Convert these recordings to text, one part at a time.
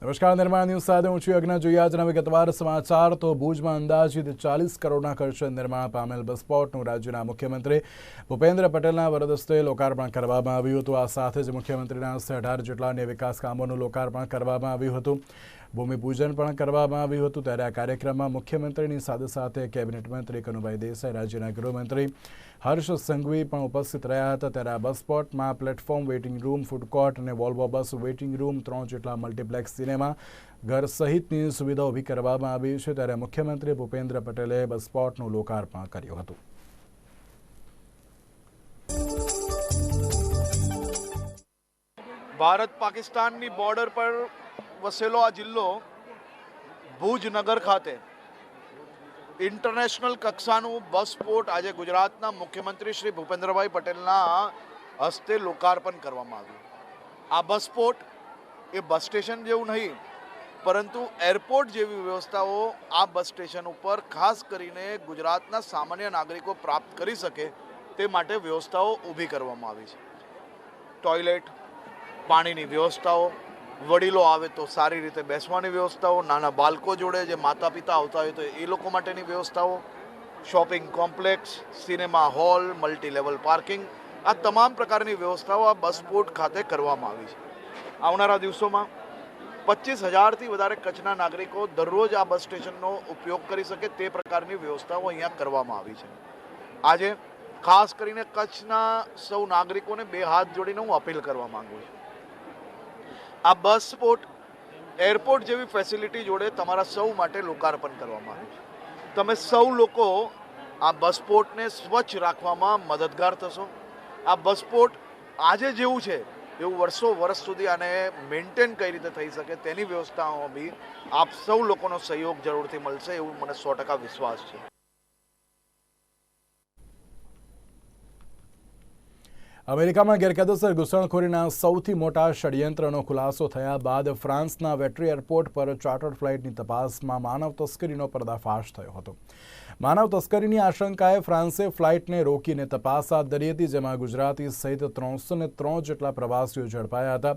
નમસ્કાર, નિર્માણ ન્યૂઝ સાથે હું છું યજ્ઞ. જોઈએ આજના વિગતવાર સમાચાર. તો ભુજમાં અંદાજિત 40 કરોડના ખર્ચે નિર્માણ પામેલ બસ સ્પોટનું રાજ્યના મુખ્યમંત્રી ભૂપેન્દ્ર પટેલના વરદ હસ્તે લોકાર્પણ કરવામાં આવ્યું હતું. આ સાથે જ મુખ્યમંત્રીના હસ્તે 18 જેટલા અન્ય વિકાસ કામોનું લોકાર્પણ કરવામાં આવ્યું હતું. ભૂમિપૂજન પણ કરવામાં આવ્યું હતું. ત્યારે આ કાર્યક્રમમાં મુખ્યમંત્રીની સાથે સાથે કેબિનેટ મંત્રી કનુભાઈ દેસાઈ, રાજ્યના ગૃહમંત્રી હર્ષ સંઘવી પણ ઉપસ્થિત રહ્યા હતા. ત્યારે આ બસ સ્પોટમાં platform, waiting room, food court અને વોલ્વો બસ વેઇટિંગ રૂમ, 3 જેટલા મલ્ટીપ્લેક્સ સિનેમા ઘર સહિતની સુવિધા ઊભી કરવામાં આવી છે. ત્યારે મુખ્યમંત્રી ભૂપેન્દ્ર પટેલે બસ સ્પોટનું લોકાર્પણ કર્યું હતું. ભારત પાકિસ્તાનની બોર્ડર પર વસેલો આ જિલ્લો ભુજ નગર ખાતે ઇન્ટરનેશનલ કક્ષાનું બસ સ્પોટ આજે ગુજરાતના મુખ્યમંત્રી શ્રી ભૂપેન્દ્રભાઈ પટેલના હસ્તે લોકાર્પણ કરવામાં આવ્યું. આ બસ સ્પોટ એ બસ સ્ટેશન જેવું નહીં, પરંતુ એરપોર્ટ જેવી વ્યવસ્થાઓ આ બસ સ્ટેશન ઉપર ખાસ કરીને ગુજરાતના સામાન્ય નાગરિકો પ્રાપ્ત કરી શકે તે માટે વ્યવસ્થાઓ ઊભી કરવામાં આવી છે. ટોયલેટ, પાણીની વ્યવસ્થાઓ, વડીલો આવે તો સારી રીતે બેસવાની વ્યવસ્થાઓ, નાના બાળકો જોડે જે માતા પિતા આવતા હોય તો એ લોકો માટેની વ્યવસ્થાઓ, shopping complex, cinema hall, multi level parking, આ તમામ પ્રકારની વ્યવસ્થાઓ આ બસ સ્પોટ ખાતે કરવામાં આવી છે. આવનારા દિવસોમાં 25,000થી વધારે કચ્છના નાગરિકો દરરોજ આ બસ સ્ટેશનનો ઉપયોગ કરી શકે તે પ્રકારની વ્યવસ્થાઓ અહીંયા કરવામાં આવી છે. આજે ખાસ કરીને કચ્છના સૌ નાગરિકોને બે હાથ જોડીને હું અપીલ કરવા માંગુ છું. આ બસ સ્પોટ એરપોર્ટ જેવી ફેસિલિટી જોડે તમારા સૌ માટે લોકાર્પણ કરવામાં આવ્યું છે. તમે સૌ લોકો આ બસ સ્પોટને સ્વચ્છ રાખવામાં મદદગાર થશો. આ બસ સ્પોટ આજે જેવું છે એવું વર્ષ સુધી આને મેન્ટેન કઈ રીતે થઈ શકે તેની વ્યવસ્થાઓમાં બી આપ સૌ લોકોનો સહયોગ જરૂરથી મળશે એવું મને 100% વિશ્વાસ છે. અમેરિકામાં ગેરકાયદેસર ઘૂસણખોરીના સૌથી મોટા ષડયંત્રનો ખુલાસો થયા બાદ ફ્રાન્સના વેટ્રી એરપોર્ટ પર ચાર્ટર્ડ ફ્લાઇટની તપાસમાં માનવ તસ્કરીનો પર્દાફાશ થયો હતો. માનવ તસ્કરીની આશંકાએ ફ્રાન્સે ફ્લાઇટને રોકીને તપાસ હાથ ધરી હતી, જેમાં ગુજરાતી સહિત 303 જેટલા પ્રવાસીઓ ઝડપાયા હતા.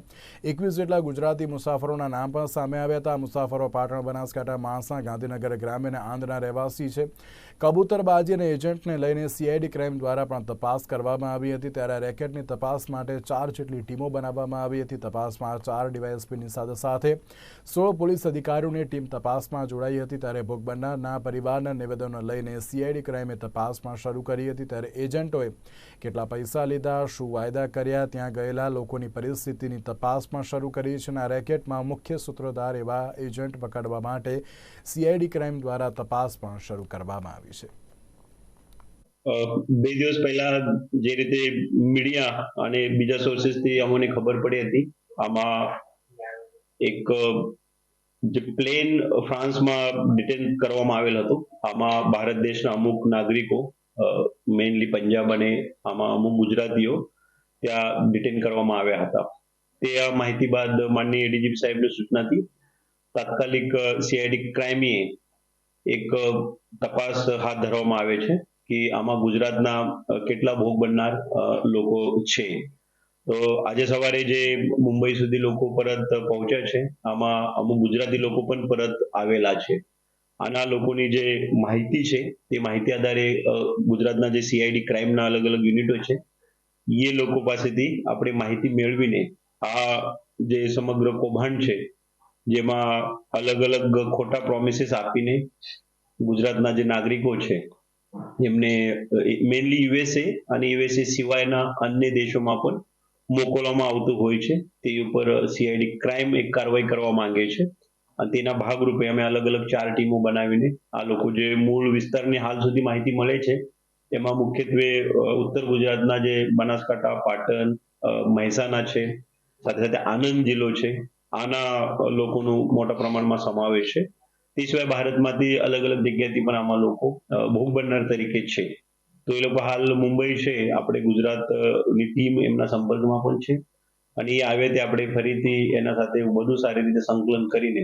21 જેટલા ગુજરાતી મુસાફરોના નામ પણ સામે આવ્યા હતા. મુસાફરો પાટણ, બનાસકાંઠા, માણસા, ગાંધીનગર ગ્રામ્ય અને આંધ્રના રહેવાસી છે. કબૂતરબાજી અને એજન્ટને લઈને સીઆઈડી ક્રાઇમ દ્વારા પણ તપાસ કરવામાં આવી હતી. ત્યારે રેકેટની તપાસ માટે 4 જેટલી ટીમો બનાવવામાં આવી હતી. તપાસમાં 4 ડીવાયએસપીની સાથે સાથે 16 પોલીસ અધિકારીઓની ટીમ તપાસમાં જોડાઈ હતી. ત્યારે ભોગ બનનારના પરિવારના નિવેદનો લઈને સીઆઈડી ક્રાઇમે તપાસમાં શરૂ કરી હતી. ત્યારે એજન્ટોએ કેટલા પૈસા લીધા, શું વાયદા કર્યા, ત્યાં ગયેલા લોકોની પરિસ્થિતિની તપાસમાં શરૂ કરી છે. અને આ રેકેટમાં મુખ્ય સૂત્રધાર એવા એજન્ટ પકડવા માટે સીઆઈડી ક્રાઇમ દ્વારા તપાસ પણ શરૂ કરવામાં આવી છે. 2 દિવસ પહેલા જે રીતે મીડિયા અને બીજા સોર્સિસથી અમને ખબર પડી હતી, આમાં એક જે પ્લેન ફ્રાન્સમાં ડિટેન કરવામાં આવેલ હતું. આમાં ભારત દેશના અમુક નાગરિકો, મેઇનલી પંજાબ અને આમાં અમુક ગુજરાતીઓ ત્યાં ડિટેન કરવામાં આવ્યા હતા. તે આ માહિતી બાદ માનનીય એડીજીપી સાહેબની સૂચનાથી તાત્કાલિક સીઆઈડી ક્રાઇમે એક તપાસ હાથ ધરવામાં આવે છે કે આમાં ગુજરાતના કેટલા ભોગ બનનાર લોકો છે. તો આજે સવારે જે મુંબઈ સુધી લોકો પરત પહોંચ્યા છે, આમાં અમુક ગુજરાતી લોકો પણ પરત આવેલા છે. આના લોકોની જે માહિતી છે તે માહિતી આધારે ગુજરાતના જે સીઆઈડી ક્રાઇમના અલગ અલગ યુનિટો છે એ લોકો પાસેથી આપણે માહિતી મેળવીને આ જે સમગ્ર કૌભાંડ છે, જેમાં અલગ અલગ ખોટા પ્રોમિસીસ આપીને ગુજરાતના જે નાગરિકો છે એમને મેઇનલી યુએસએ અને યુએસએ સિવાયના અન્ય દેશોમાં પણ મોકલવામાં આવતું હોય છે. તે ઉપર સીઆઈડી ક્રાઇમ એક કાર્યવાહી કરવા માંગે છે. અને તેના ભાગરૂપે અમે અલગ અલગ 4 ટીમો બનાવીને આ લોકો જે મૂળ વિસ્તારની હાલ સુધી માહિતી મળે છે એમાં મુખ્યત્વે ઉત્તર ગુજરાતના જે બનાસકાંઠા, પાટણ, મહેસાણા છે, સાથે સાથે આણંદ જિલ્લો છે, આના લોકોનું મોટા પ્રમાણમાં સમાવેશ છે. તે સિવાય ભારતમાંથી અલગ અલગ જગ્યાથી પણ આમાં લોકો ભોગ બનનાર તરીકે છે. તો એ લોકો હાલ મુંબઈ છે, આપણે ગુજરાતની ટીમ એમના સંપર્કમાં પણ છે. અને એ આવે તે આપણે ફરીથી એના સાથે વધુ સારી રીતે સંકલન કરીને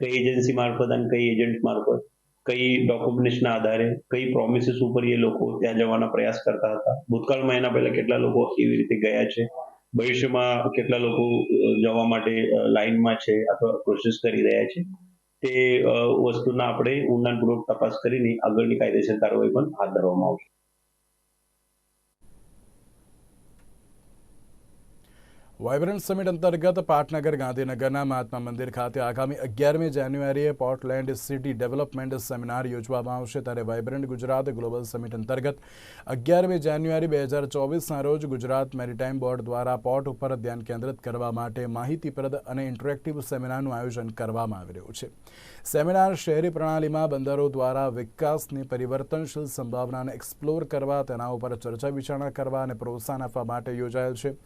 કઈ એજન્સી મારફત અને કઈ એજન્ટ મારફત, કઈ ડોક્યુમેન્ટેશનના આધારે, કઈ પ્રોમિસીસ ઉપર એ લોકો ત્યાં જવાના પ્રયાસ કરતા હતા, ભૂતકાળમાં એના પહેલા કેટલા લોકો એવી રીતે ગયા છે, ભવિષ્યમાં કેટલા લોકો જવા માટે લાઇનમાં છે અથવા પ્રોસેસ કરી રહ્યા છે તે વસ્તુના આપણે ઊંડાણપૂર્વક તપાસ કરીને આગળની કાયદેસર કાર્યવાહી પણ હાથ ધરવામાં આવશે. વાઇબ્રન્ટ સમિટ અંતર્ગત પાટનગર ગાંધીનગરના મહાત્મા મંદિર ખાતે આગામી 11મી જાન્યુઆરીએ પોર્ટલેન્ડ સિટી ડેવલપમેન્ટ સેમિનાર યોજવામાં આવશે. ત્યારે વાઇબ્રન્ટ ગુજરાત ગ્લોબલ સમિટ અંતર્ગત 11મી જાન્યુઆરી 2024ના રોજ ગુજરાત મેરીટાઈમ બોર્ડ દ્વારા પોર્ટ ઉપર ધ્યાન કેન્દ્રિત કરવા માટે માહિતીપ્રદ અને ઇન્ટરેક્ટિવ સેમિનારનું આયોજન કરવામાં આવી રહ્યું છે. સેમિનાર શહેરી પ્રણાલીમાં બંદરો દ્વારા વિકાસની પરિવર્તનશીલ સંભાવનાને એક્સપ્લોર કરવા, તેના ઉપર ચર્ચા વિચારણા કરવા અને પ્રોત્સાહન આપવા માટે યોજાયેલ છે.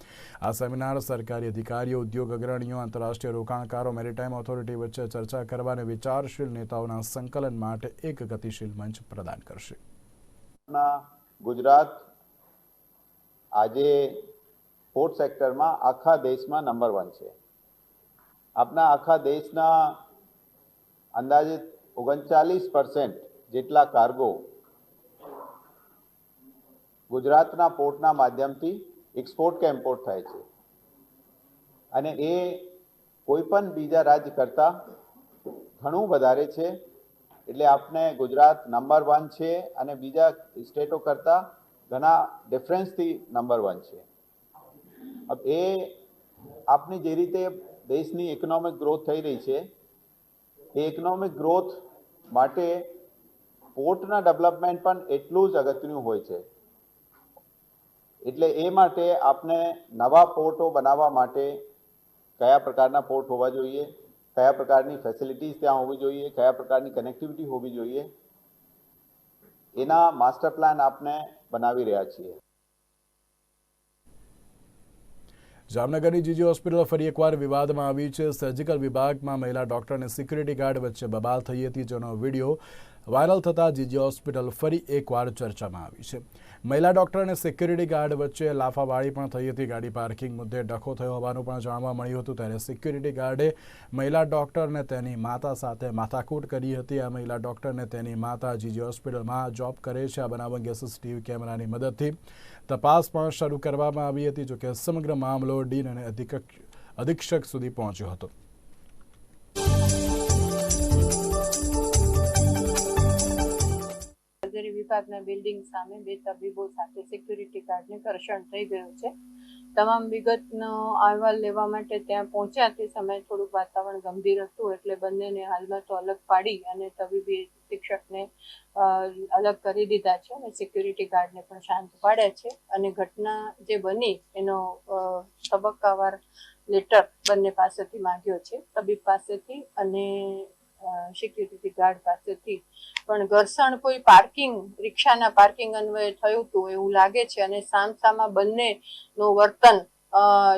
આ સેમિનાર સરકારી અધિકારીઓ, ઉદ્યોગ અગ્રણીઓ, આંતરરાષ્ટ્રીય રોકાણકારો, મેરીટાઈમ ઓથોરિટી વચ્ચે ચર્ચા કરવા અને વિચારશીલ નેતાઓના સંકલન માટે એક ગતિશીલ મંચ પ્રદાન કરશે. ગુજરાત આજે પોર્ટ સેક્ટરમાં આખા દેશમાં નંબર 1 છે. આપણા આખા દેશના અંદાજિત 39% જેટલા કાર્ગો ગુજરાતના પોર્ટના માધ્યમથી એક્સપોર્ટ કે ઇમ્પોર્ટ થાય છે અને એ કોઈ પણ બીજા રાજ્ય કરતાં ઘણું વધારે છે. એટલે આપણે ગુજરાત નંબર 1 છે અને બીજા સ્ટેટો કરતાં ઘણા ડિફરન્સથી નંબર 1 છે. એ આપની જે રીતે દેશની ઇકોનોમિક ગ્રોથ થઈ રહી છે એ ઇકોનોમિક ગ્રોથ માટે પોર્ટના ડેવલપમેન્ટ પણ એટલું જ અગત્યનું હોય છે. એટલે એ માટે આપણે નવા પોર્ટો બનાવવા માટે કયા પ્રકારના પોર્ટ હોવા જોઈએ, કયા પ્રકારની ફેસિલિટીઝ ત્યાં હોવી જોઈએ, કયા પ્રકારની કનેક્ટિવિટી હોવી જોઈએ, એના માસ્ટર પ્લાન આપણે બનાવી રહ્યા છીએ. જામનગરની જીજી હોસ્પિટલ ફરી એકવાર વિવાદમાં આવી છે. સર્જિકલ વિભાગમાં મહિલા ડોક્ટર અને સિક્યુરિટી ગાર્ડ વચ્ચે બબાલ થઈ હતી, જેનો વિડીયો વાયરલ થતાં જીજી હોસ્પિટલ ફરી એકવાર ચર્ચામાં આવી છે. મહિલા ડોક્ટર અને સિક્યુરિટી ગાર્ડ વચ્ચે લાફાવાળી પણ થઈ હતી. ગાડી પાર્કિંગ મુદ્દે ડખો થયો હોવાનું પણ જાણવા મળ્યું હતું. ત્યારે સિક્યુરિટી ગાર્ડે મહિલા ડોક્ટરને તેની માતા સાથે માથાકૂટ કરી હતી. આ મહિલા ડોક્ટરને તેની માતા જીજી હોસ્પિટલમાં જોબ કરે છે. આ બનાવ અંગે સીસીટીવી કેમેરાની મદદથી તપાસ પણ શરૂ કરવામાં આવી હતી. જોકે સમગ્ર મામલો ડીન અને અધિક્ષક સુધી પહોંચ્યો હતો. સર્જરી વિભાગના બિલ્ડિંગ સામે 2 તબીબો સાથે સિક્યુરિટી ગાર્ડને ઘર્ષણ થઈ ગયું છે. તમામ વિગતનો અહેવાલ લેવા માટે ત્યાં પહોંચ્યા તે સમયે થોડુંક વાતાવરણ ગંભીર હતું, એટલે બંનેને હાલમાં તો અલગ પાડી અને તબીબી શિક્ષકને અલગ કરી દીધા છે અને સિક્યુરિટી ગાર્ડને પણ શાંત પાડ્યા છે. અને ઘટના જે બની એનો તબક્કાવાર લેટર બંને પાસેથી માંગ્યો છે, તબીબ પાસેથી અને સિક્યુરિટી ગાર્ડ પાસેથી. પણ ઘર્ષણ કોઈ રિક્ષાના પાર્કિંગ અન્વયે થયું હતું એવું લાગે છે અને સામસામા બંનેનું વર્તન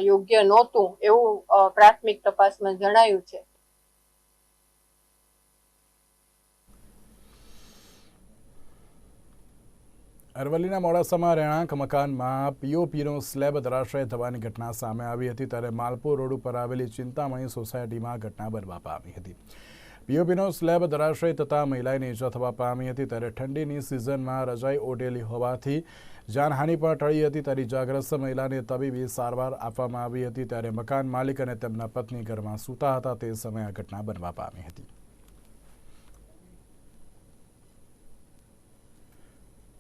યોગ્ય નહોતું એવું પ્રાથમિક તપાસમાં જણાયું છે. અરવલ્લીના મોડાસામાં રહેણાંક મકાનમાં પીઓપીનો સ્લેબ ધરાશય થવાની ઘટના સામે આવી હતી. ત્યારે માલપુર રોડ ઉપર આવેલી ચિંતામણી સોસાયટીમાં ઘટના બનવા પામી હતી. પીઓપીનો સ્લેબ ધરાશય થતાં મહિલાને ઈજા થવા પામી હતી. ત્યારે ઠંડીની સિઝનમાં રજાઈ ઓઢેલી હોવાથી જાનહાનિ પણ ટળી હતી. ત્યારે ઇજાગ્રસ્ત મહિલાને તબીબી સારવાર આપવામાં આવી હતી. ત્યારે મકાન માલિક અને તેમના પત્ની ઘરમાં સૂતા હતા તે સમયે આ ઘટના બનવા પામી હતી.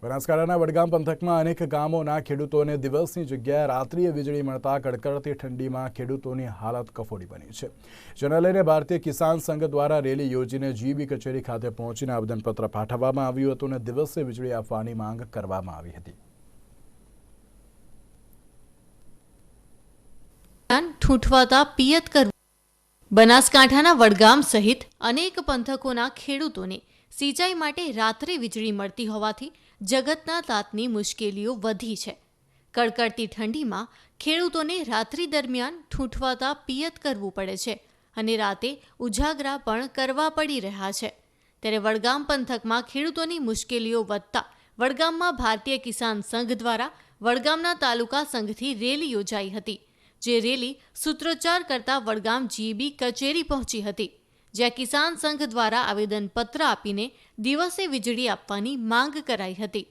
બનાસકાંઠાના વડગામ પંથકમાં અનેક ગામોના ખેડૂતોને દિવસની જગ્યાએ રાત્રિએ વીજળી મળતા કડકડતી ઠંડીમાં ખેડૂતોની હાલત કફોડી બની છે. જેને લઈને ભારતીય કિસાન સંઘ દ્વારા રેલી યોજીને જીબી કચેરી ખાતે પહોંચીને આવેદનપત્ર પાઠવવામાં આવ્યું હતું અને દિવસે વીજળી આપવાની માંગ કરવામાં આવી હતી. ઠૂંઠવાતા પિયત કરવું. બનાસકાંઠાના વડગામ સહિત અનેક પંથકોના ખેડૂતોને સિંચાઈ માટે રાત્રે વીજળી મળતી હોવાથી જગતના તાતની મુશ્કેલીઓ વધી છે. કડકડતી ઠંડીમાં ખેડૂતોને રાત્રિ દરમિયાન ઠૂંઠવાતા પિયત કરવું પડે છે અને રાતે ઉજાગરા પણ કરવા પડી રહ્યા છે. ત્યારે વડગામ પંથકમાં ખેડૂતોની મુશ્કેલીઓ વધતા વડગામમાં ભારતીય કિસાન સંઘ દ્વારા વડગામના તાલુકા સંઘથી રેલી યોજાઈ હતી. જે રેલી સૂત્રોચ્ચાર કરતા વડગામ જીબી કચેરી પહોંચી હતી, જ્યાં કિસાન સંઘ દ્વારા આવેદનપત્ર આપીને દિવસે વીજળી આપવાની માંગ કરાઈ હતી.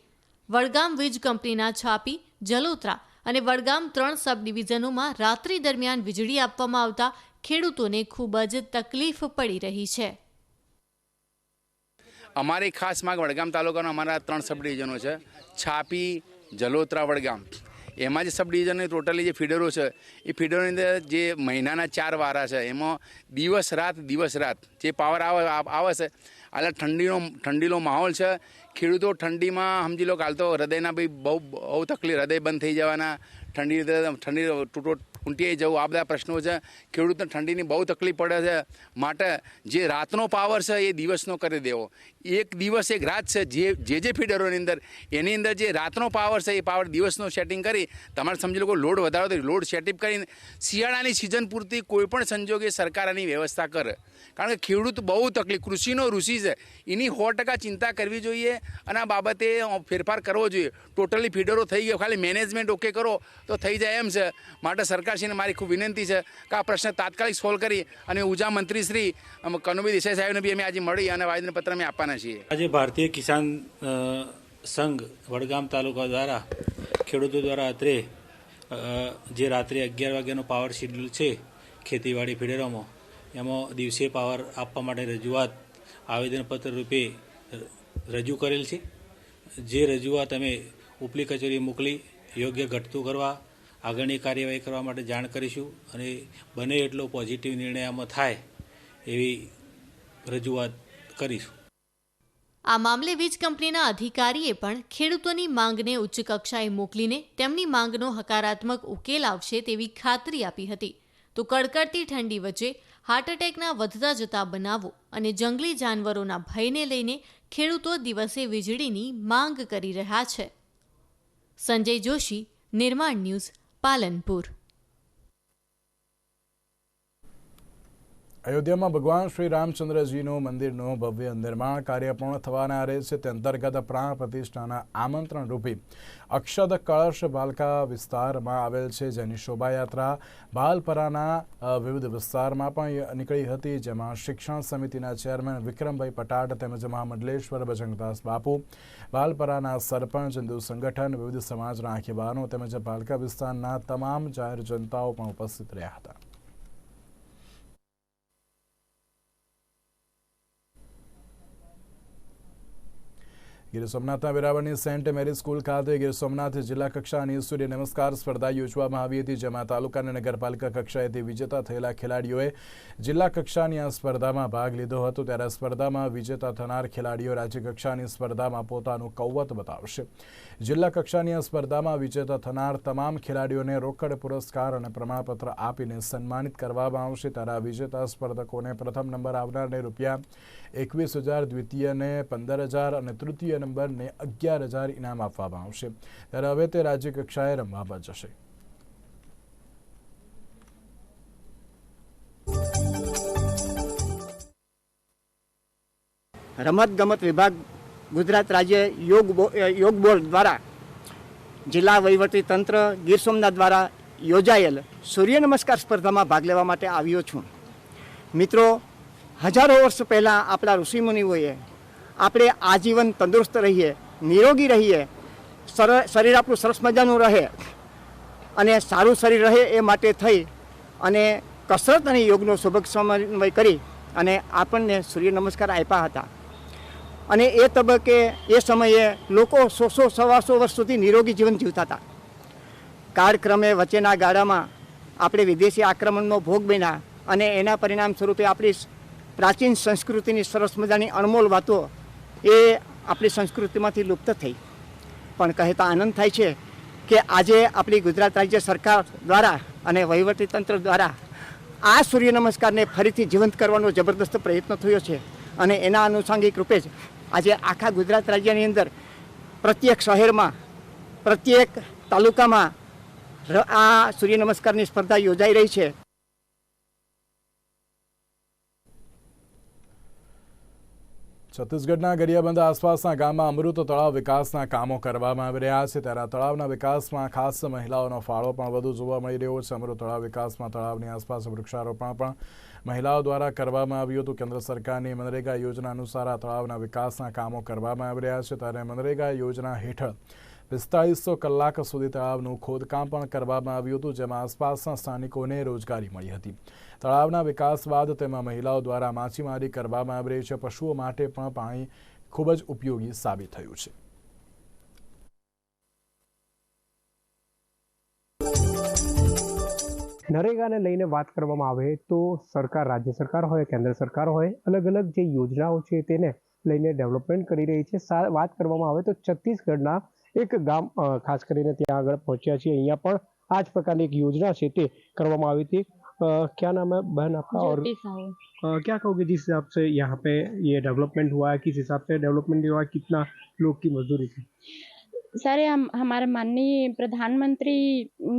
વડગામ વીજ કંપનીના છાપી, જલોત્રા, અને વડગામ 3 સબ ડિવિઝનોમાં રાત્રિ દરમિયાન વીજળી આપવામાં આવતા ખેડૂતોને ખૂબ જ તકલીફ પડી રહી છે. અમારી ખાસ માંગ વડગામ તાલુકાના અમારા 3 સબ ડિવિઝનો છે, છાપી, જલોત્રા, વડગામ. એમાં જે સબ ડિવિઝનની ટોટલી જે ફીડરો છે એ ફીડરોની અંદર જે મહિનાના 4 વારા છે એમાં દિવસ રાત જે પાવર આવે છે. એટલે ઠંડીનો માહોલ છે. ખેડૂતો ઠંડીમાં સમજી લો કે હાલ તો હૃદયના બી બહુ તકલીફ, હૃદય બંધ થઈ જવાના, ઠંડી ઊંટિયાઈ જવું, આ બધા પ્રશ્નો છે. ખેડૂતને ઠંડીની બહુ તકલીફ પડે છે. માટે જે રાતનો પાવર છે એ દિવસનો કરી દેવો. એક દિવસ એક રાત છે જે ફીડરોની અંદર એની અંદર જે રાતનો પાવર છે એ પાવર દિવસનો સેટિંગ કરી તમારે સમજી લો લોડ વધારો તો લોડ સેટિંગ કરીને શિયાળાની સિઝન પૂરતી કોઈપણ સંજોગે સરકાર આની વ્યવસ્થા કરે. કારણ કે ખેડૂત બહુ તકલીફ, કૃષિનો ઋષિ છે, એની 100% ચિંતા કરવી જોઈએ અને આ બાબતે ફેરફાર કરવો જોઈએ. ટોટલી ફીડરો થઈ ગયો, ખાલી મેનેજમેન્ટ ઓકે કરો તો થઈ જાય એમ છે. માટે સરકારશ્રીને મારી ખૂબ વિનંતી છે કે આ પ્રશ્ન તાત્કાલિક સોલ્વ કરી અને ઉર્જા મંત્રી શ્રી કનુભાઈ દેસાઈ સાહેબને બી અમે આજે મળી અને આવેદનપત્ર અમે આપવાના છીએ. આજે ભારતીય કિસાન સંઘ વડગામ તાલુકા દ્વારા ખેડૂતો દ્વારા અત્રે જે રાત્રે 11 વાગ્યાનો પાવર શેડ્યુલ છે ખેતીવાડી ફીડરોમાં, એમાં દિવસે પાવર આપવા માટે રજૂઆત આવેદનપત્ર રૂપે રજૂ કરેલ છે. જે રજૂઆત અમે ઉપલી કચેરી મોકલી યોગ્ય ઘટતું કરવા આગળની કાર્યવાહી કરવા માટે જાણ કરીશું અને બને એટલો પોઝિટિવ નિર્ણય આમાં થાય એવી રજૂઆત કરીશું. આ મામલે વીજ કંપનીના અધિકારીએ પણ ખેડૂતોની માંગને ઉચ્ચ કક્ષાએ મોકલીને તેમની માંગનો હકારાત્મક ઉકેલ આવશે તેવી ખાતરી આપી હતી. તો કડકડતી ઠંડી વચ્ચે હાર્ટ એટેકના વધતા જતા બનાવો અને જંગલી જાનવરોના ભયને લઈને ખેડૂતો દિવસે વીજળીની માંગ કરી રહ્યા છે. સંજય જોશી, નિર્માણ ન્યૂઝ, પાલનપુર. અયોધ્યામાં ભગવાન શ્રી રામચંદ્રજીનું મંદિરનું ભવ્ય નિર્માણ કાર્ય પૂર્ણ થવાના આરે છે. તે અંતર્ગત પ્રાણ પ્રતિષ્ઠાના આમંત્રણ રૂપી અક્ષત કળશ ભાલકા વિસ્તારમાં આવેલ છે, જેની શોભાયાત્રા ભાલપરાના વિવિધ વિસ્તારમાં પણ નીકળી હતી, જેમાં શિક્ષણ સમિતિના ચેરમેન વિક્રમભાઈ પટાટ તેમજ મહામંડલેશ્વર બજરંગદાસ બાપુ, ભાલપરાના સરપંચ, હિન્દુ સંગઠન, વિવિધ સમાજના આગેવાનો તેમજ ભાલકા વિસ્તારના તમામ જાહેર જનતાઓ પણ ઉપસ્થિત રહ્યા હતા. ગીર સોમનાથના વેરાવળની સેન્ટ મેરી સ્કૂલ ખાતે ગીર સોમનાથ જિલ્લા કક્ષાની સૂર્ય નમસ્કાર સ્પર્ધા યોજવામાં આવી હતી, જેમાં તાલુકા અને નગરપાલિકા કક્ષાએથી વિજેતા થયેલા ખેલાડીઓએ જિલ્લા કક્ષાની આ સ્પર્ધામાં ભાગ લીધો હતો. ત્યારે સ્પર્ધામાં વિજેતા થનાર ખેલાડીઓ રાજ્ય કક્ષાની સ્પર્ધામાં પોતાનું કૌવત બતાવશે. જિલ્લા કક્ષાની આ સ્પર્ધામાં વિજેતા થનાર તમામ ખેલાડીઓને રોકડ પુરસ્કાર અને પ્રમાણપત્ર આપીને સન્માનિત કરવામાં આવશે. ત્યારે આ વિજેતા સ્પર્ધકોને પ્રથમ નંબર આવનારને ₹21,000, દ્વિતીયને 15,000 અને તૃતીય નંબરને 11,000 ઇનામ આપવામાં આવશે. ત્યારે હવે તે રાજ્ય કક્ષાએ રમવા જશે. રમતગમત વિભાગ ગુજરાત રાજ્ય યોગ બોર્ડ દ્વારા જિલ્લા વહીવટી તંત્ર ગીર સોમનાથ દ્વારા યોજાયેલ સૂર્ય નમસ્કાર સ્પર્ધામાં ભાગ લેવા માટે આવ્યો છું. મિત્રો, હજારો વર્ષ પહેલાં આપણા ઋષિમુનિઓએ આપણે આજીવન તંદુરસ્ત રહીએ, નિરોગી રહીએ, શરીર આપણું સરસ મજાનું રહે અને સારું શરીર રહે એ માટે થઈ અને કસરત અને યોગનો સુભગ સમન્વય કરી અને આપણને સૂર્ય નમસ્કાર આપ્યા હતા. અને એ તબક્કે એ સમયે લોકો 100-125 વર્ષ સુધી નિરોગી જીવન જીવતા હતા. કાળક્રમે વચ્ચેના ગાળામાં આપણે વિદેશી આક્રમણનો ભોગ બન્યા અને એના પરિણામ સ્વરૂપે આપણી પ્રાચીન સંસ્કૃતિની સરસ મજાની અણમોલ વાતો એ આપણી સંસ્કૃતિમાંથી લુપ્ત થઈ. પણ કહેતા આનંદ થાય છે કે આજે આપણી ગુજરાત રાજ્ય સરકાર દ્વારા અને વહીવટીતંત્ર દ્વારા આ સૂર્ય નમસ્કારને ફરીથી જીવંત કરવાનો જબરદસ્ત પ્રયત્ન થયો છે. અને એના આનુષંગિક રૂપે જ આજે આખા ગુજરાત રાજ્યની અંદર પ્રત્યેક શહેરમાં, પ્રત્યેક તાલુકામાં આ સૂર્ય નમસ્કારની સ્પર્ધા યોજાઈ રહી છે. છત્તીસગઢના ગરિયાબંધ આસપાસના ગામમાં અમૃત તળાવ વિકાસના કામો કરવામાં આવી રહ્યા છે. ત્યારે તળાવના વિકાસમાં ખાસ મહિલાઓનો ફાળો પણ વધુ જોવા મળી રહ્યો છે. અમૃત તળાવ વિકાસમાં તળાવની આસપાસ વૃક્ષારોપણ પણ મહિલાઓ દ્વારા કરવામાં આવ્યું હતું. કેન્દ્ર સરકારની મનરેગા યોજના અનુસાર આ તળાવના વિકાસના કામો કરવામાં આવી રહ્યા છે. ત્યારે મનરેગા યોજના હેઠળ 4500 કલાક સુધી તળાવનું ખોદકામ પણ કરવામાં આવ્યું હતું, જેમાં આસપાસના સ્થાનિકોને રોજગારી મળી હતી. તળાવના વિકાસ બાદ તેમાં મહિલાઓ દ્વારા માછીમારી કરવામાં આવી રહી છે. પશુઓ માટે પણ પાણી ખૂબ જ ઉપયોગી સાબિત થયું છે. નરેગાને લઈને વાત કરવામાં આવે તો સરકાર, રાજ્ય સરકાર હોય, કેન્દ્ર સરકાર હોય, અલગ અલગ જે યોજનાઓ છે તેને લઈને ડેવલપમેન્ટ કરી રહી છે. વાત કરવામાં આવે તો છત્તીસગઢના એક ગામ ખાસ કરીને ત્યાં આગળ પહોંચ્યા છીએ. અહીંયા પણ આ જ પ્રકારની એક યોजना છે તે કરવામાં આવી थी. क्या नाम है बहन आपका? और क्या कहोगे जिस हिसाब से यहाँ पे ये डेवलपमेंट हुआ है, किस हिसाब से डेवलपमेंट हुआ है, कितना लोग की मजदूरी थी? सर, हमारे माननीय प्रधानमंत्री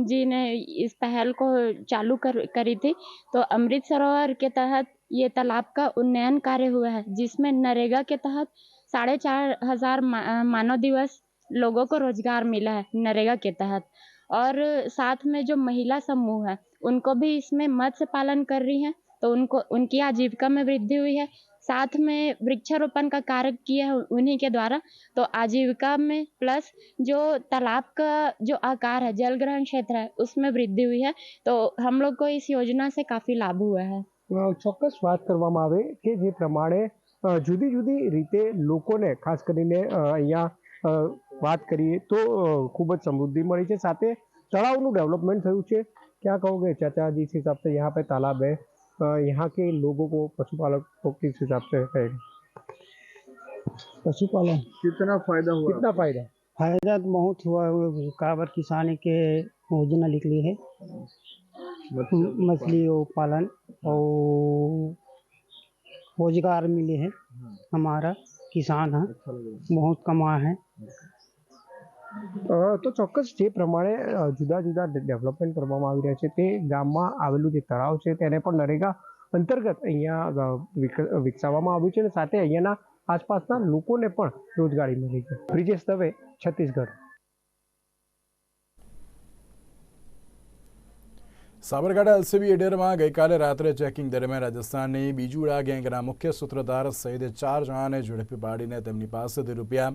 जी ने इस पहल को चालू करी थी, तो अमृत सरोवर के तहत ये तालाब का उन्नयन कार्य हुआ है, जिसमें नरेगा के तहत 4,500 मानव दिवस लोगों को रोजगार मिला है नरेगा के तहत। और साथ में जो महिला समूह है उनको भी इसमें मत्स्य पालन कर रही हैं, तो उनकी आजीविका में वृद्धि हुई है। साथ में वृक्षारोपण का कार्य किया है उन्हीं के द्वारा, तो आजीविका में प्लस जो तालाब का जो आकार है, जल ग्रहण क्षेत्र है, उसमें वृद्धि हुई है। तो हम लोग को इस योजना से काफी लाभ हुआ है. ચોક્કસ વાત કરવામાં આવે કે જે પ્રમાણે જુદી જુદી રીતે લોકોને ખાસ કરીને અહીંયા વાત કરીએ તો ખૂબ જ સમૃદ્ધિ મળી છે, સાથે તળાવનું ડેવલપમેન્ટ થયું છે. क्या कहोगे चाचा, जिस हिसाब से यहाँ पे तालाब है, यहाँ के लोगों को, पशुपालक को किस हिसाब से है? पशुपालन कितना फायदा हुआ? कितना फायदा? फायदा तो बहुत हुआ है. काबर किसानी के योजना निकली है, मछली पालन और रोजगार मिले है. हमारा किसान है, बहुत कमा है. તો ચોક્કસ જે પ્રમાણે જુદા જુદા ડેવલપમેન્ટ કરવામાં આવી રહ્યા છે તે ગામમાં આવેલું જે તળાવ છે તેને પણ નરેગા અંતર્ગત અહીંયા વિકસાવવામાં આવ્યું છે અને સાથે અહીંયાના આસપાસના લોકોને પણ રોજગારી મળી છે. બ્રિજેશ દવે, છત્તીસગઢ. સાબરકાંઠા એલસીબી એડરમાં ગઈકાલે રાત્રે ચેકિંગ દરમિયાન રાજસ્થાનની બીજુડા ગેંગના મુખ્ય સૂત્રધાર સહિત 4 જણાને ઝડપી પાડીને તેમની પાસેથી રૂપિયા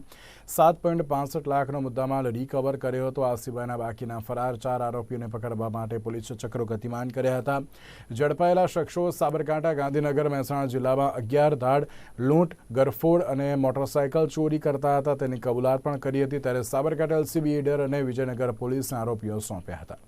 7.65 લાખનો મુદ્દામાલ રિકવર કર્યો હતો. આ સિવાયના બાકીના ફરાર 4 આરોપીઓને પકડવા માટે પોલીસે ચક્રો ગતિમાન કર્યા હતા. ઝડપાયેલા શખ્સો સાબરકાંઠા, ગાંધીનગર, મહેસાણા જિલ્લામાં 11 ધાડ લૂંટ, ગરફોડ અને મોટરસાયકલ ચોરી કરતા હતા તેની કબૂલાત પણ કરી હતી. ત્યારે સાબરકાંઠા એલસીબી એડર અને વિજયનગર પોલીસને આરોપીઓ સોંપ્યા હતા.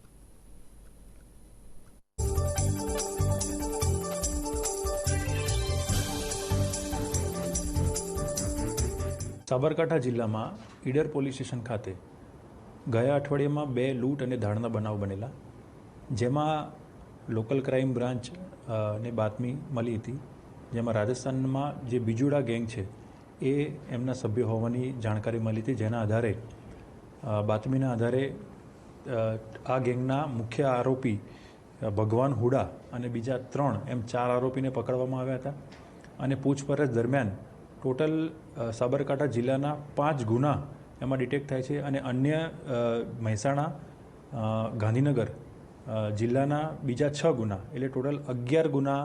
સાબરકાંઠા જિલ્લામાં ઈડર પોલીસ સ્ટેશન ખાતે ગયા અઠવાડિયામાં 2 લૂંટ અને ધાડના બનાવ બનેલા, જેમાં લોકલ ક્રાઇમ બ્રાન્ચ ને બાતમી મળી હતી, જેમાં રાજસ્થાનમાં જે બીજુડા ગેંગ છે એ એમના સભ્ય હોવાની જાણકારી મળી હતી. જેના આધારે બાતમીના આધારે આ ગેંગના મુખ્ય આરોપી ભગવાન હુડા અને બીજા 3 એમ 4 આરોપીને પકડવામાં આવ્યા હતા. અને પૂછપરછ દરમિયાન ટોટલ સાબરકાંઠા જિલ્લાના 5 ગુના એમાં ડિટેક્ટ થાય છે અને અન્ય મહેસાણા, ગાંધીનગર જિલ્લાના બીજા 6 ગુના, એટલે ટોટલ 11 ગુના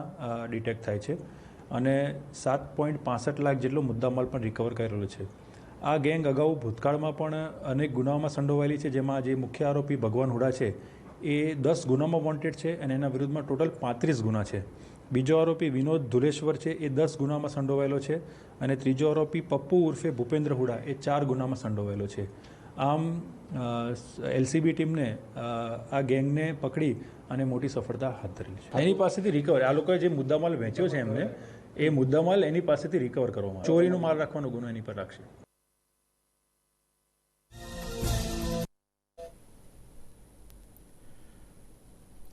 ડિટેક્ટ થાય છે અને 7.65 લાખ જેટલો મુદ્દામાલ પણ રિકવર કરેલો છે. આ ગેંગ અગાઉ ભૂતકાળમાં પણ અનેક ગુનાઓમાં સંડોવાયેલી છે, જેમાં જે મુખ્ય આરોપી ભગવાન હુડા છે એ 10 ગુનામાં વોન્ટેડ છે અને એના વિરુદ્ધમાં ટોટલ 35 ગુના છે. બીજો આરોપી વિનોદ ધુલેશ્વર છે એ 10 ગુનામાં સંડોવાયેલો છે અને ત્રીજો આરોપી પપ્પુ ઉર્ફે ભૂપેન્દ્ર હુડા એ 4 ગુનામાં સંડોવાયેલો છે. આમ એલસીબી ટીમને આ ગેંગને પકડી અને મોટી સફળતા હાથ ધરી છે. એની પાસેથી રિકવર, આ લોકોએ જે મુદ્દામાલ વેચ્યો છે એમને, એ મુદ્દામાલ એની પાસેથી રિકવર કરવામાં, ચોરીનો માલ રાખવાનો ગુનો એની પર રાખશે.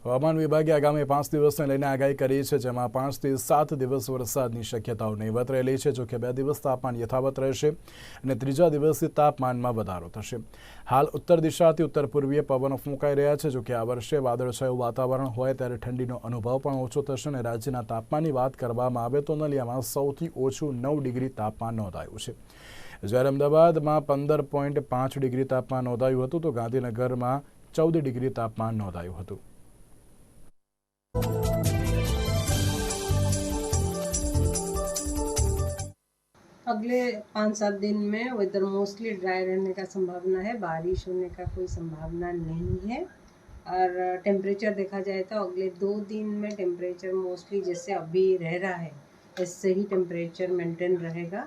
હવામાન વિભાગે આગામી 5 દિવસને લઈને આગાહી કરી છે, જેમાં 5 થી 7 દિવસ વરસાદની શક્યતાઓ નહીવત રહેલી છે. જોકે 2 દિવસ તાપમાન યથાવત રહેશે અને ત્રીજા દિવસથી તાપમાનમાં વધારો થશે. હાલ ઉત્તર દિશાથી ઉત્તર પૂર્વીય પવનો ફૂંકાઈ રહ્યા છે. જોકે આ વર્ષે વાદળછાયું વાતાવરણ હોય ત્યારે ઠંડીનો અનુભવ પણ ઓછો થશે અને રાજ્યના તાપમાનની વાત કરવામાં આવે તો નલિયામાં સૌથી ઓછું 9 ડિગ્રી તાપમાન નોંધાયું છે, જ્યારે અમદાવાદમાં 15.5 ડિગ્રી તાપમાન નોંધાયું હતું તો ગાંધીનગરમાં 14 ડિગ્રી તાપમાન નોંધાયું હતું. अगले 5-7 दिन में वेदर मोस्टली ड्राई रहने का संभावना है, बारिश होने का कोई संभावना नहीं है। और टेम्परेचर देखा जाए तो अगले 2 दिन में टेम्परेचर मोस्टली जैसे अभी रह रहा है ऐसे ही टेम्परेचर मेंटेन रहेगा।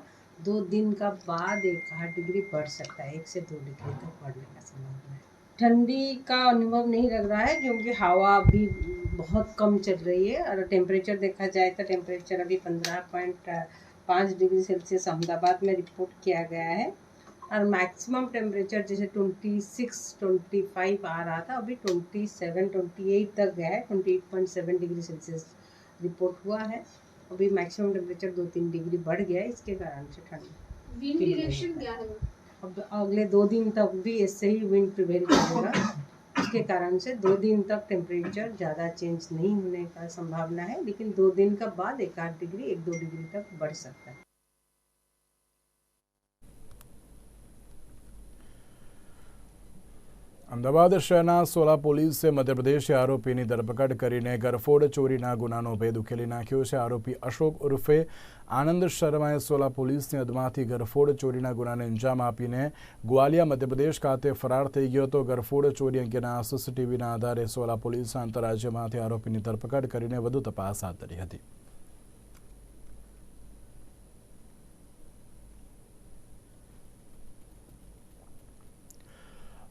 2 दिन का बाद 1-8 डिग्री बढ़ सकता है, 1 से 2 डिग्री तक बढ़ने का संभावना है। ठंडी का अनुभव नहीं लग रहा है क्योंकि हवा अभी बहुत कम चल रही है। और टेम्परेचर देखा जाए तो टेम्परेचर अभी 15.5 डिग्री सेल्सियस अहमदाबाद में रिपोर्ट किया गया है। और मैक्सिमम टेम्परेचर जैसे 26-25 आ रहा था, अभी 27-28 तक गया है। 28.7 डिग्री सेल्सियस रिपोर्ट हुआ है। अभी मैक्सिमम टेम्परेचर 2-3 डिग्री बढ़ गया है, इसके कारण से ठंड। विंड डायरेक्शन क्या है? अब अगले 2 दिन तक भी ऐसे ही विंड प्रिवेल करेगा, इसके कारण से 2 दिन तक टेम्परेचर ज़्यादा चेंज नहीं होने का संभावना है, लेकिन 2 दिन का बाद 1-8 डिग्री 1-2 डिग्री तक बढ़ सकता है। અમદાવાદ શહેરના સોલા પોલીસે મધ્યપ્રદેશી આરોપીની ધરપકડ કરીને ગરફોડ ચોરીના ગુનાનો ભેદ ઉકેલી નાખ્યો છે। આરોપી અશોક ઉર્ફે આનંદ શર્માએ સોલા પોલીસની હદમાંથી ગરફોડ ચોરીના ગુનાને અંજામ આપીને ગ્વાલિયા મધ્યપ્રદેશ ખાતે ફરાર થઈ ગયો હતો। ગરફોડ ચોરી અંગેના સીસીટીવીના આધારે સોલા પોલીસે આંતરરાજ્યમાંથી આરોપીની ધરપકડ કરીને વધુ તપાસ હાથ ધરી હતી।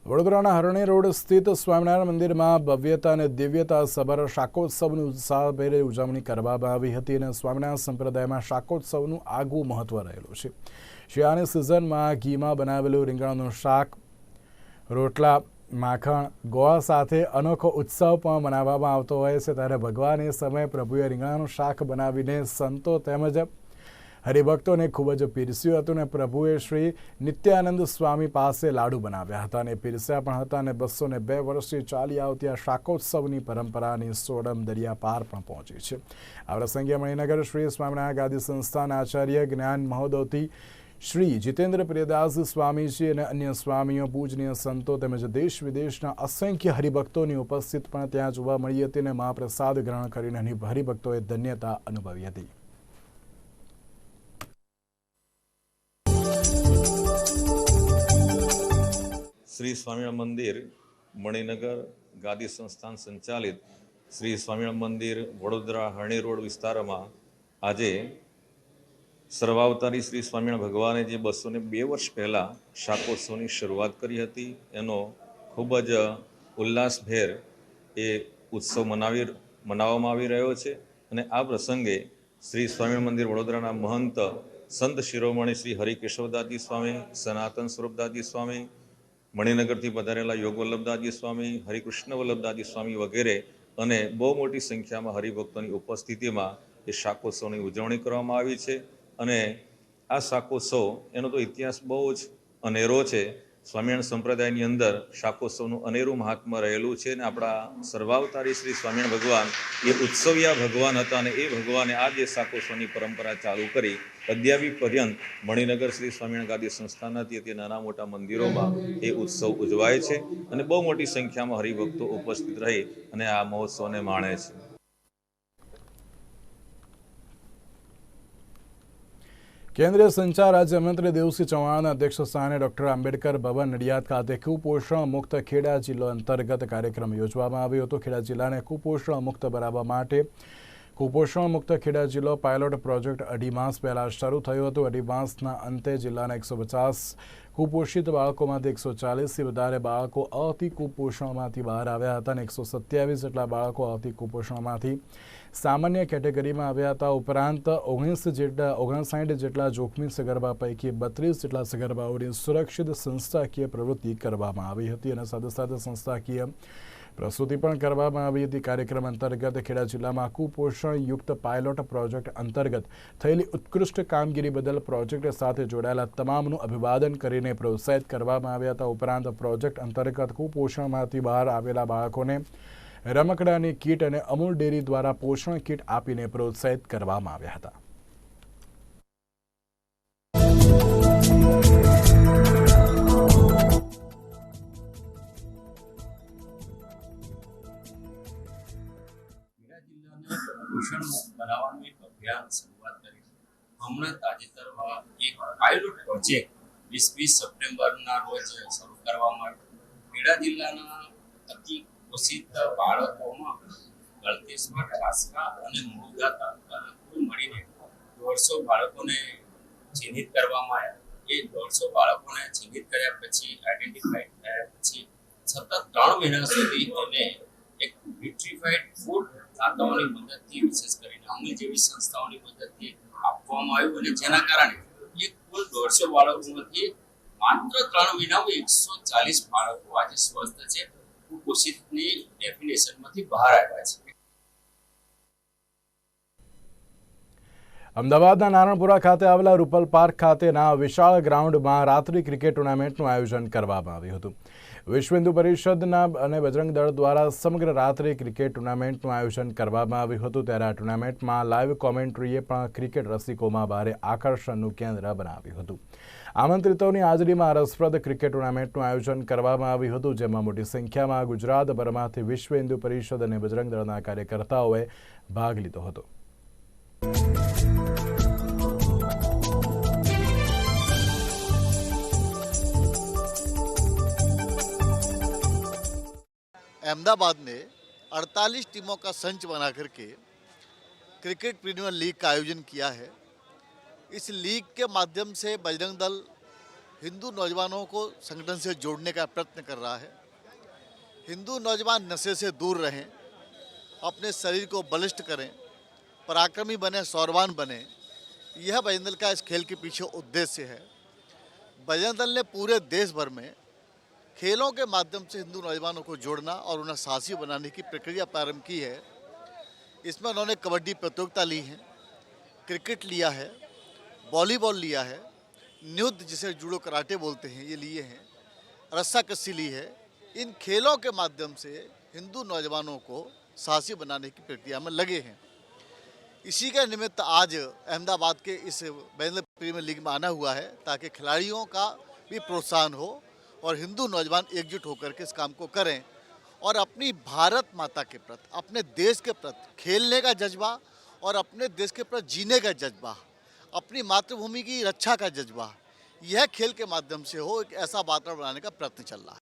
વડોદરાના હરણી રોડ સ્થિત સ્વામિનારાયણ મંદિરમાં ભવ્યતા અને દિવ્યતા સભર શાકોત્સવની ઉત્સાહભેર ઉજવણી કરવામાં આવી હતી અને સ્વામિનારાયણ સંપ્રદાયમાં શાકોત્સવનું આગવું મહત્વ રહેલું છે। શિયાળાની સિઝનમાં ઘીમાં બનાવેલું રીંગણનું શાક, રોટલા, માખણ, ગોળ સાથે અનોખો ઉત્સવ પણ મનાવવામાં આવતો હોય છે। ત્યારે ભગવાન એ સમયે પ્રભુએ રીંગણાનું શાક બનાવીને સંતો તેમજ હરિભક્તોને ખૂબ જ પીરસ્યું હતું અને પ્રભુએ શ્રી નિત્યાનંદ સ્વામી પાસે લાડુ બનાવ્યા હતા અને પીરસ્યા પણ હતા અને 202 વર્ષથી ચાલી આવતી આ શાકોત્સવની પરંપરાની સોડમ દરિયા પાર પણ પહોંચી છે। આ પ્રસંગે મણિનગર શ્રી સ્વામિનારાયણ ગાદી સંસ્થાના આચાર્ય જ્ઞાન મહોદય શ્રી જીતેન્દ્ર પ્રિયદાસ સ્વામીજી અને અન્ય સ્વામીઓ, પૂજનીય સંતો તેમજ દેશ વિદેશના અસંખ્ય હરિભક્તોની ઉપસ્થિત પણ ત્યાં જોવા મળી હતી અને મહાપ્રસાદ ગ્રહણ કરીને હરિભક્તોએ ધન્યતા અનુભવી હતી। શ્રી સ્વામિનારાયણ મંદિર મણિનગર ગાદી સંસ્થાન સંચાલિત શ્રી સ્વામિનારાયણ મંદિર વડોદરા હરણી રોડ વિસ્તારમાં આજે સર્વાવતારી શ્રી સ્વામિનારાયણ ભગવાને જે 202 વર્ષ પહેલાં શાકોત્સવની શરૂઆત કરી હતી એનો ખૂબ જ ઉલ્લાસભેર એ ઉત્સવ મનાવવામાં આવી રહ્યો છે। અને આ પ્રસંગે શ્રી સ્વામિનારાયણ મંદિર વડોદરાના મહંત સંત શિરોમણી શ્રી હરિકેશવદાસજી સ્વામી, સનાતન સ્વરૂપદાસજી સ્વામી, મણિનગરથી પધારેલા યોગ વલ્લભદાસજી સ્વામી, હરિકૃષ્ણ વલ્લભદાસજી સ્વામી વગેરે અને બહુ મોટી સંખ્યામાં હરિભક્તોની ઉપસ્થિતિમાં એ શાકોત્સવની ઉજવણી કરવામાં આવી છે। અને આ શાકોત્સવ એનો તો ઇતિહાસ બહુ જ અનેરો છે। સ્વામિનારાયણ સંપ્રદાયની અંદર શાકોત્સવનું અનેરું મહાત્મ્ય રહેલું છે અને આપણા સર્વાવતારી શ્રી સ્વામિનારાયણ ભગવાન એ ઉત્સવિયા ભગવાન હતા અને એ ભગવાને આ જે શાકોત્સવની પરંપરા ચાલુ કરી અદ્યાપી પર્યંત મણિનગર શ્રી સ્વામિનારાયણ ગાદી સંસ્થાનના તે નાના મોટા મંદિરોમાં એ ઉત્સવ ઉજવાય છે અને બહુ મોટી સંખ્યામાં હરિભક્તો ઉપસ્થિત રહી અને આ મહોત્સવને માણે છે। કેન્દ્રીય સંચાર રાજ્યમંત્રી દેવસિંહ ચૌહાણના અધ્યક્ષસ્થાને ડોક્ટર આંબેડકર ભવન નડિયાદ ખાતે કુપોષણ મુક્ત ખેડા જિલ્લો અંતર્ગત કાર્યક્રમ યોજવામાં આવ્યો હતો। ખેડા જિલ્લાને કુપોષણ મુક્ત બનાવવા માટે કુપોષણ મુક્ત ખેડા જિલ્લો પાયલોટ પ્રોજેક્ટ 2.5 માસ પહેલાં શરૂ થયો હતો। 2.5 માસના અંતે જિલ્લાના 150 કુપોષિત બાળકોમાંથી 140થી વધારે બાળકો અતિ કુપોષણમાંથી બહાર આવ્યા હતા અને 127 જેટલા બાળકો અતિ કુપોષણમાંથી સામાન્ય કેટેગરીમાં આવ્યા હતા। ઉપરાંત 59 જેટલા જોખમી સગર્ભા પૈકી 32 જેટલા સગર્ભાઓની સુરક્ષિત સંસ્થાકીય પ્રવૃત્તિ કરવામાં આવી હતી અને સાથે સાથે સંસ્થાકીય પ્રસ્તુતિ પણ કરવામાં આવી હતી। કાર્યક્રમ અંતર્ગત ખેડા જિલ્લામાં કુપોષણ યુક્ત પાયલોટ પ્રોજેક્ટ અંતર્ગત થયેલી ઉત્કૃષ્ટ કામગીરી બદલ પ્રોજેક્ટ સાથે જોડાયેલા તમામનું અભિવાદન કરીને પ્રોત્સાહિત કરવામાં આવ્યા હતા। ઉપરાંત પ્રોજેક્ટ અંતર્ગત કુપોષણમાંથી બહાર આવેલા બાળકોને રમકડાની કીટ અને અમૂલ ડેરી દ્વારા પોષણ કીટ આપીને પ્રોત્સાહિત કરવામાં આવ્યા હતા। કુપોષણ મુક્ત બનાવવાનું એક અભિયાન શરૂઆત કરી છે। હમણાં તાજેતરમાં એક પાયલોટ પ્રોજેક્ટ 20 સપ્ટેમ્બરના રોજ શરૂ કરવામાં આવ્યો. ખેડા જિલ્લાના અતિ કુશિત બાળકોમાં ગળતેશ્વર, કાસકા અને મુરગા તાલુકાના કુલ મળીને 150 બાળકોને ચિહ્નિત કરવામાં આવ્યા. એ 150 બાળકોને ચિહ્નિત કર્યા પછી આઈડેન્ટિફાઈડ કર્યા પછી સતત 3 મહિના સુધી એને એક વિટ્રીફાઈડ ફૂડ દાતાઓની મદદથી, વિશેષ કરીને અમૂલ જેવી સંસ્થાઓની મદદથી આપવામાં આવ્યું અને જેના કારણે એ કુલ 150 બાળકોમાંથી માત્ર 3 મહિનામાં 140 બાળકો આજે સ્વસ્થ છે, કુપોષિતની ડેફિનેશનમાંથી બહાર આવ્યા છે. અમદાવાદના નારણપુરા ખાતે આવેલા રૂપલ પાર્ક ખાતેના વિશાળ ગ્રાઉન્ડમાં રાત્રિ ક્રિકેટ ટુર્નામેન્ટનું આયોજન કરવામાં આવ્યું હતું. વિશ્વ હિન્દુ પરિષદના અને બજરંગ દળ દ્વારા સમગ્ર રાત્રિ ક્રિકેટ ટુર્નામેન્ટનું આયોજન કરવામાં આવ્યું હતું. ત્યારે આ ટુર્નામેન્ટમાં લાઈવ કોમેન્ટ્રીએ પણ ક્રિકેટ રસિકોમાં ભારે આકર્ષણનું કેન્દ્ર બનાવ્યું હતું. આમંત્રિતોની હાજરીમાં રસપ્રદ ક્રિકેટ ટુર્નામેન્ટનું આયોજન કરવામાં આવ્યું હતું, જેમાં મોટી સંખ્યામાં ગુજરાતભરમાંથી વિશ્વ હિન્દુ પરિષદ અને બજરંગ દળના કાર્યકર્તાઓએ ભાગ લીધો હતો. अहमदाबाद में 48 टीमों का संच बना करके क्रिकेट प्रीमियर लीग का आयोजन किया है. इस लीग के माध्यम से बजरंग दल हिंदू नौजवानों को संगठन से जोड़ने का प्रयत्न कर रहा है. हिंदू नौजवान नशे से दूर रहें, अपने शरीर को बलिष्ठ करें, पराक्रमी बने, सौरवान बने, यह बजरंग दल का इस खेल के पीछे उद्देश्य है. बजरंग दल ने पूरे देश भर में खेलों के माध्यम से हिंदू नौजवानों को जोड़ना और उन्हें साहसी बनाने की प्रक्रिया प्रारंभ की है. इसमें उन्होंने कबड्डी प्रतियोगिता ली है, क्रिकेट लिया है, वॉलीबॉल लिया है, युद्ध जिसे जूडो कराटे बोलते हैं ये लिए हैं, रस्साकस्सी ली है. इन खेलों के माध्यम से हिंदू नौजवानों को साहसी बनाने की प्रक्रिया में लगे हैं. इसी के निमित्त आज अहमदाबाद के इस बजरंग दल प्रीमियर लीग में आना हुआ है ताकि खिलाड़ियों का भी प्रोत्साहन हो और हिंदू नौजवान एकजुट होकर के इस काम को करें और अपनी भारत माता के प्रति, अपने देश के प्रति खेलने का जज्बा और अपने देश के प्रति जीने का जज्बा, अपनी मातृभूमि की रक्षा का जज्बा, यह खेल के माध्यम से हो, एक ऐसा वातावरण बनाने का प्रयत्न चल रहा है.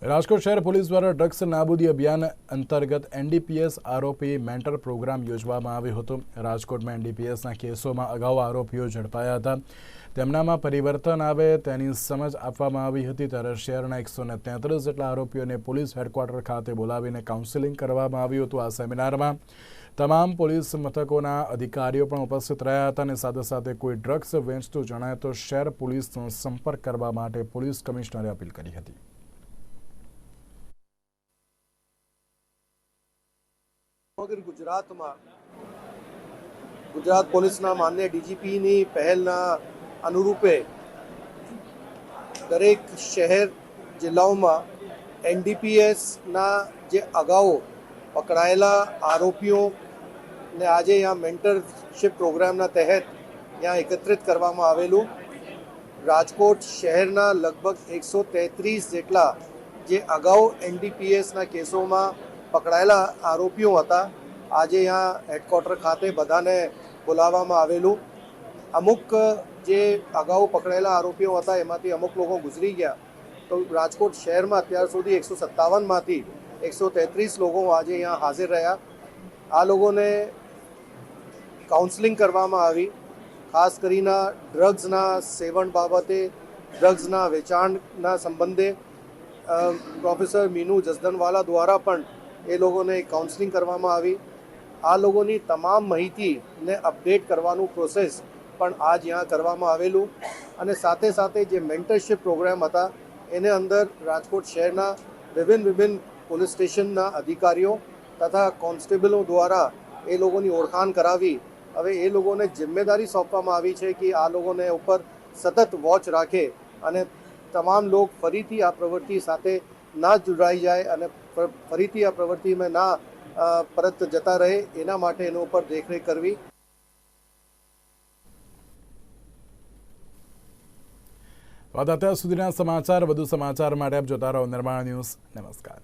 રાજકોટ શહેર પોલીસ દ્વારા ડ્રગ્સ નાબૂદી અભિયાન અંતર્ગત એનડીપીએસ આરોપી મેન્ટર પ્રોગ્રામ યોજવામાં આવ્યો હતો. રાજકોટમાં એનડીપીએસના કેસોમાં અગાઉ આરોપીઓ ઝડપાયા હતા, તેમનામાં પરિવર્તન આવે તેની સમજ આપવામાં આવી હતી. ત્યારે શહેરના 133 જેટલા આરોપીઓને પોલીસ હેડક્વાર્ટર ખાતે બોલાવીને કાઉન્સેલિંગ કરવામાં આવ્યું હતું. આ સેમિનારમાં તમામ પોલીસ મથકોના અધિકારીઓ પણ ઉપસ્થિત રહ્યા હતા અને સાથે સાથે કોઈ ડ્રગ્સ વેચતું જણાય તો શહેર પોલીસનો સંપર્ક કરવા માટે પોલીસ કમિશનરે અપીલ કરી હતી. સમગ્ર ગુજરાતમાં ગુજરાત પોલીસના માન્ય ડીજીપીની પહેલના અનુરૂપે દરેક શહેર જિલ્લાઓમાં એનડીપીએસના જે અગાઉ પકડાયેલા આરોપીઓને આજે यहाँ મેન્ટરશિપ પ્રોગ્રામના તહેત यहाँ એકત્રિત કરવામાં આવેલું. રાજકોટ શહેરના લગભગ 133 જેટલા જે અગાઉ એનડીપીએસના કેસોમાં પકડાયેલા આરોપીઓ હતા, આજે यहाँ હેડક્વાર્ટર ખાતે બધાને બોલાવવામાં આવેલું. અમુક જે અગાઉ પકડાયેલા આરોપીઓ હતા એમાંથી અમુક લોકો ગુજરી ગયા, તો રાજકોટ શહેરમાં અત્યાર સુધી 157માંથી 133 લોકો આજે यहाँ હાજર રહ્યા. આ લોકોને કાઉન્સેલિંગ કરવામાં આવી, ખાસ કરીને ડ્રગ્સના સેવન બાબતે, ડ્રગ્સના વેચાણના સંબંધે પ્રોફેસર મીનુ જસદનવાલા દ્વારા પણ એ લોકોને કાઉન્સેલિંગ કરવામાં આવી. આ લોકોની તમામ માહિતીને અપડેટ કરવાનું પ્રોસેસ પણ આજ यहाँ કરવામાં આવેલું. અને સાથે સાથે જે મેન્ટરશિપ પ્રોગ્રામ હતા એને અંદર રાજકોટ શહેરના વિભિન્ન પોલીસ સ્ટેશનના અધિકારીઓ તથા કોન્સ્ટેબલો દ્વારા એ લોકોની ઓળખાણ કરાવી હવે એ લોકોને જિમ્મેદારી સોંપવામાં આવી છે કે આ લોકોને ઉપર સતત વોચ રાખે અને તમામ લોક ફરીથી આ પ્રવૃત્તિ સાથે ના જોડાઈ જાય અને ફરીથી આ પ્રવૃત્તિમાં ના પરત જતા રહે, એના માટે એના ઉપર દેખરેખ કરવી. અત્યાર સુધીના સમાચાર, વધુ સમાચાર માટે આપ જોતા રહો નિર્માણ ન્યૂઝ. નમસ્કાર.